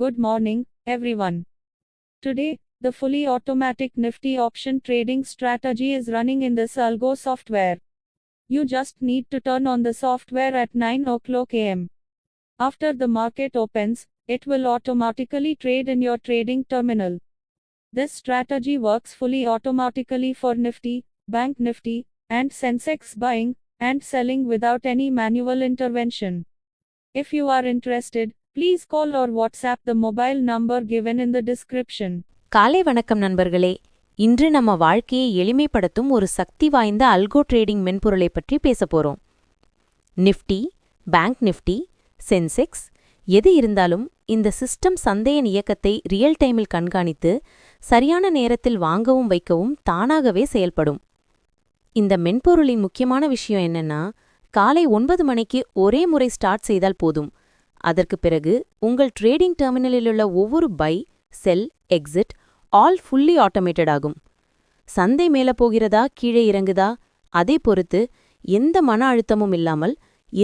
Good morning, everyone. Today, the fully automatic Nifty option trading strategy is running in this Algo software. You just need to turn on the software at 9 o'clock am. After the market opens, it will automatically trade in your trading terminal. This strategy works fully automatically for Nifty, Bank Nifty, and Sensex buying and selling without any manual intervention. If you are interested, please call or WhatsApp the mobile number given in the description. காலை வணக்கம் நண்பர்களே. இன்று நம்ம வாழ்க்கையை எளிமைப்படுத்தும் ஒரு சக்தி வாய்ந்த அல்கோ trading மென்பொருளை பற்றி பேசப் போறோம். நிஃப்டி, பேங்க் நிஃப்டி, சென்செக்ஸ் எது இருந்தாலும் இந்த சிஸ்டம் சந்தையின் இயக்கத்தை ரியல் டைமில் கண்காணித்து சரியான நேரத்தில் வாங்கவும் வைக்கவும் தானாகவே செயல்படும். இந்த மென்பொருளின் முக்கியமான விஷயம் என்னன்னா, காலை 9 மணிக்கு ஒரே முறை ஸ்டார்ட் செய்தால் போதும். அதற்கு பிறகு உங்கள் ட்ரேடிங் டெர்மினலிலுள்ள ஒவ்வொரு buy, sell, exit all fully automated ஆகும். சந்தை மேல போகிறதா கீழே இறங்குதா அதை பொறுத்து எந்த மன அழுத்தமும் இல்லாமல்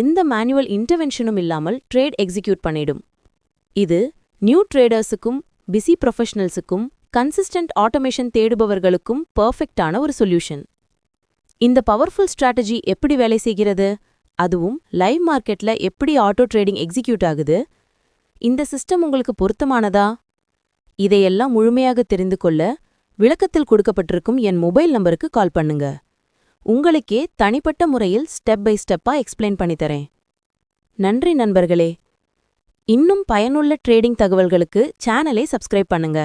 எந்த மேனுவல் இன்டர்வென்ஷனும் இல்லாமல் ட்ரேட் எக்ஸிக்யூட் பண்ணிடும். இது நியூ ட்ரேடர்ஸுக்கும் பிஸி ப்ரொஃபஷனல்ஸுக்கும் கன்சிஸ்டன்ட் ஆட்டோமேஷன் தேடுபவர்களுக்கும் பர்ஃபெக்டான ஒரு சொல்யூஷன். இந்த பவர்ஃபுல் ஸ்ட்ராட்டஜி எப்படி வேலை செய்கிறது, அதுவும் லைவ் மார்க்கெட்ல எப்படி ஆட்டோ ட்ரேடிங் எக்ஸிக்யூட் ஆகுது, இந்த சிஸ்டம் உங்களுக்கு பொருத்தமானதா? இதையெல்லாம் முழுமையாக தெரிந்து கொள்ள விளக்கத்தில் கொடுக்கப்பட்டிருக்கும் என் மொபைல் நம்பருக்கு கால் பண்ணுங்க. உங்களுக்கே தனிப்பட்ட முறையில் ஸ்டெப் பை ஸ்டெப்பா எக்ஸ்பிளைன் பண்ணித்தரேன். நன்றி நண்பர்களே. இன்னும் பயனுள்ள ட்ரேடிங் தகவல்களுக்கு சேனலை சப்ஸ்கிரைப் பண்ணுங்க.